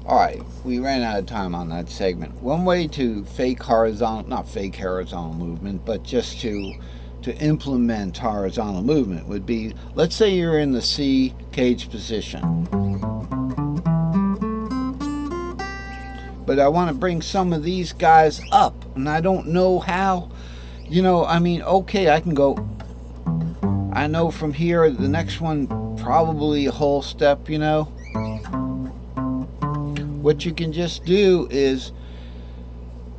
Alright, we ran out of time on that segment. One way to fake horizontal, not fake horizontal movement, but just to implement horizontal movement would be, let's say you're in the C cage position, but I want to bring some of these guys up, and I don't know how. I mean, okay, I can go, I know from here, the next one, probably a whole step, What you can just do is,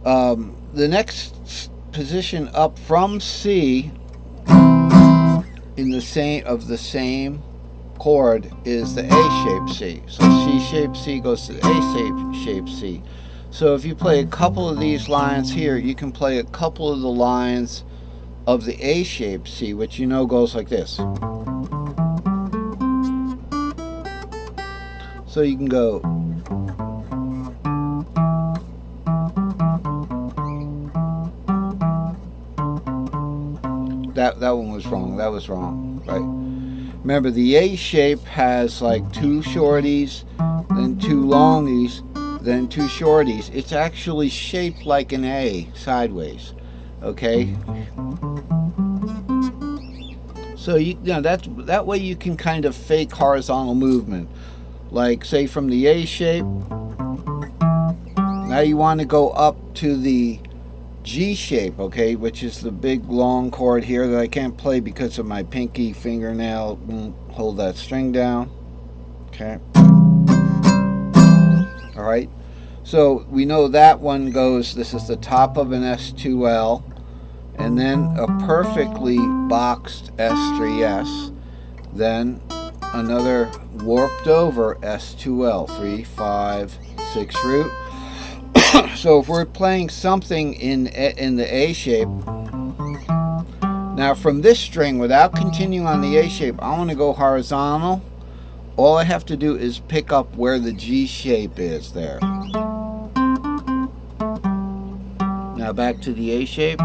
the next position up from C in the same chord is the A shaped C. So C shaped C goes to the A shaped C. So if you play a couple of these lines here, you can play a couple of the lines of the A shaped C, which goes like this. So you can go that one was wrong. That was wrong. Right. Remember, the A shape has like two shorties, then two longies, then two shorties. It's actually shaped like an A sideways. Okay. So that way you can kind of fake horizontal movement. Like say from the A shape, now you want to go up to the G shape, okay, which is the big long chord here that I can't play because of my pinky fingernail won't hold that string down. Okay. All right. So we know that one goes, this is the top of an S2L, and then a perfectly boxed S3S, then another warped over S2L, 3, 5, 6 root. So if we're playing something in the A shape, now from this string, without continuing on the A shape, I want to go horizontal. All I have to do is pick up where the G shape is there. Now back to the A shape.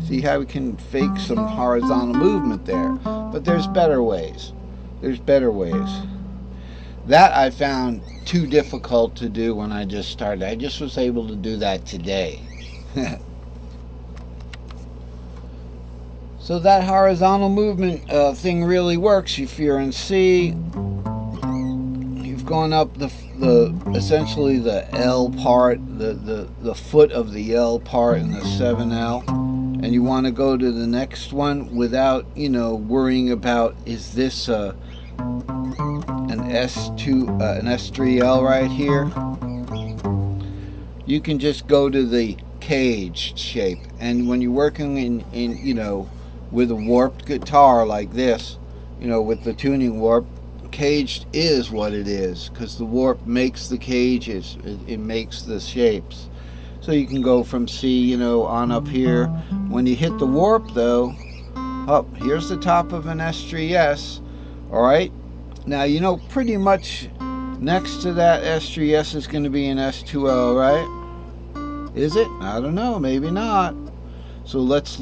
See how we can fake some horizontal movement there. But there's better ways. There's better ways. That I found too difficult to do when I just started. I just was able to do that today. So that horizontal movement thing really works. If you're in C, you've gone up the essentially the L part, the foot of the L part in the 7L, and you want to go to the next one without worrying about, is this an S3L right here. You can just go to the cage shape, and when you're working in with a warped guitar like this, with the tuning warp, caged is what it is, because the warp makes the cages, it makes the shapes. So you can go from C, on up here. When you hit the warp though, up here's the top of an S3S. Alright, now pretty much next to that S3S is going to be an S2L, right? Is it? I don't know, maybe not. So let's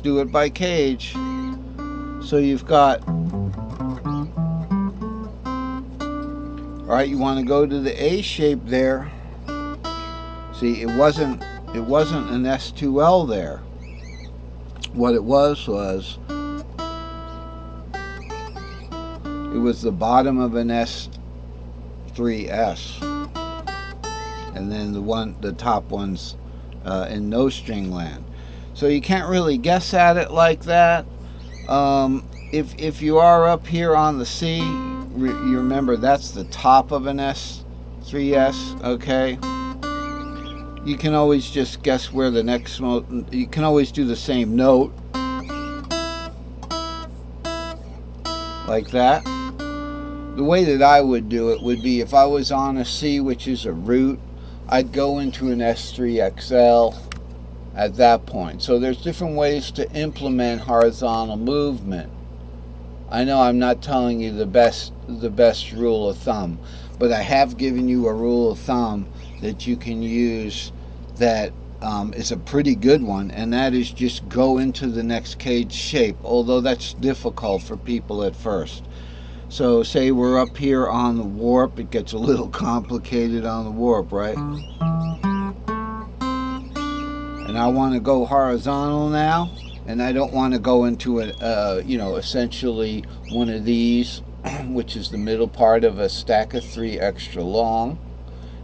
do it by cage. So you've got, alright, you want to go to the A shape there. See, it wasn't an S2L there. What it was it was the bottom of an S3S, and then the top one's in no string land. So you can't really guess at it like that. If you are up here on the C, you remember that's the top of an S3S, okay? You can always just guess where the next note, you can always do the same note, like that. The way that I would do it would be, if I was on a C, which is a root, I'd go into an S3XL at that point. So there's different ways to implement horizontal movement. I know I'm not telling you the best rule of thumb, but I have given you a rule of thumb that you can use that is a pretty good one, and that is just go into the next cage shape, although that's difficult for people at first. So say we're up here on the warp, it gets a little complicated on the warp, right? And I want to go horizontal now, and I don't want to go into essentially one of these, which is the middle part of a stack of 3 extra long.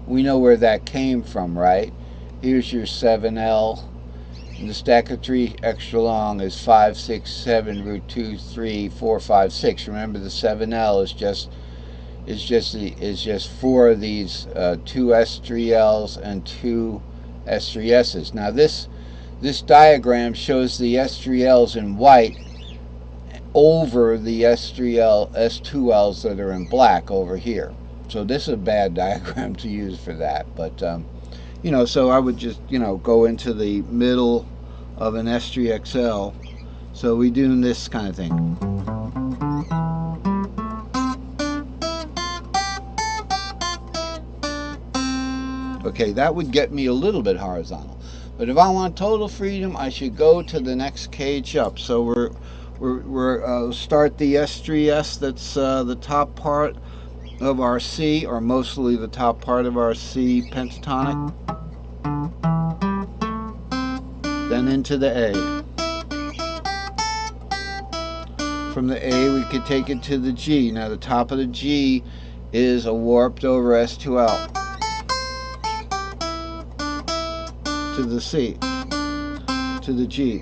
We know where that came from, right? Here's your 7L, and the stack of 3 extra long is 5, 6, 7, root 2, 3, 4, 5, 6. Remember, the 7L is just 4 of these 2 S3Ls and 2 S3Ss. Now this diagram shows the S3Ls in white over the S2Ls that are in black over here. So this is a bad diagram to use for that. But so I would just go into the middle of an S3XL. So we do this kind of thing. Okay, that would get me a little bit horizontal. But if I want total freedom, I should go to the next cage up. So we're start the S3S. That's the top part of our C, or mostly the top part of our C pentatonic. Then into the A. From the A, we could take it to the G. Now the top of the G is a warped over S2L. To the C, to the G.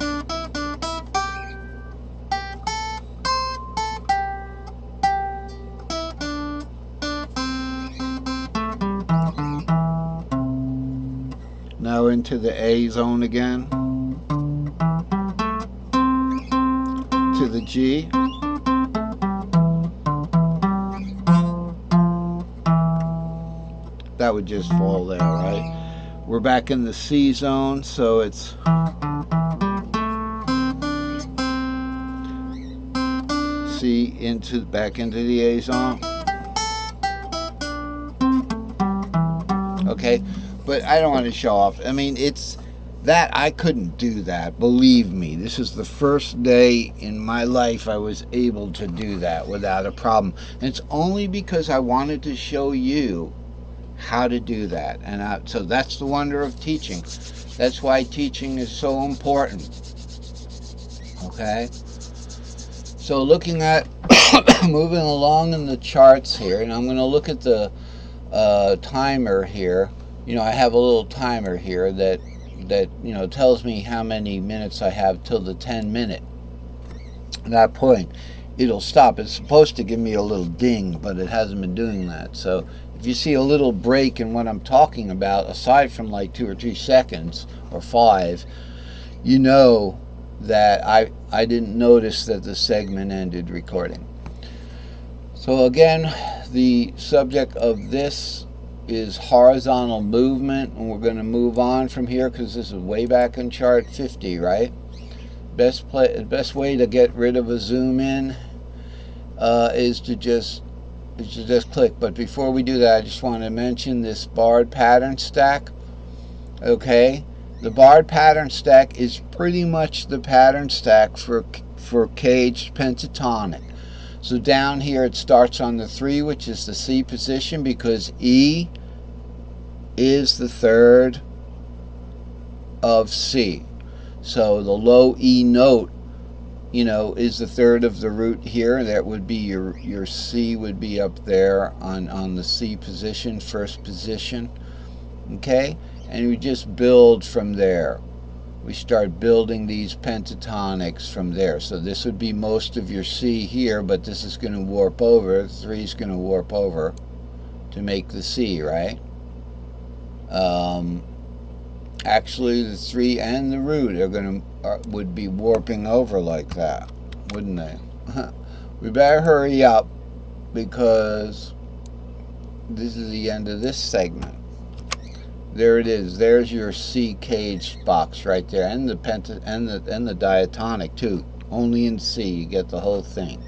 Now into the A zone again, to the G, that would just fall there, right? We're back in the C zone, so it's C back into the A zone. Okay, but I don't want to show off. I mean, it's that I couldn't do that. Believe me, this is the first day in my life I was able to do that without a problem. And it's only because I wanted to show you how to do that. And so that's the wonder of teaching. That's why teaching is so important. Okay? So looking at moving along in the charts here, and I'm going to look at the timer here. I have a little timer here that tells me how many minutes I have till the 10-minute. At that point, it'll stop. It's supposed to give me a little ding, but it hasn't been doing that. So if you see a little break in what I'm talking about, aside from like 2 or 3 seconds or 5, you know that I didn't notice that the segment ended recording. So again, the subject of this is horizontal movement, and we're going to move on from here because this is way back in chart 50, right? Best way to get rid of a zoom in is to just click. But before we do that, I just want to mention this barred pattern stack. Okay, the barred pattern stack is pretty much the pattern stack for caged pentatonic. So down here it starts on the 3, which is the C position, because E is the 3rd of C. So the low E note, is the 3rd of the root here. That would be your C would be up there on the C position, 1st position. Okay? And we just build from there. We start building these pentatonics from there. So this would be most of your C here, but this is going to warp over. 3 is going to warp over to make the C, right? Actually, the 3 and the root would be warping over like that, wouldn't they? We better hurry up because this is the end of this segment. There it is. There's your C cage box right there, and the diatonic too. Only in C you get the whole thing.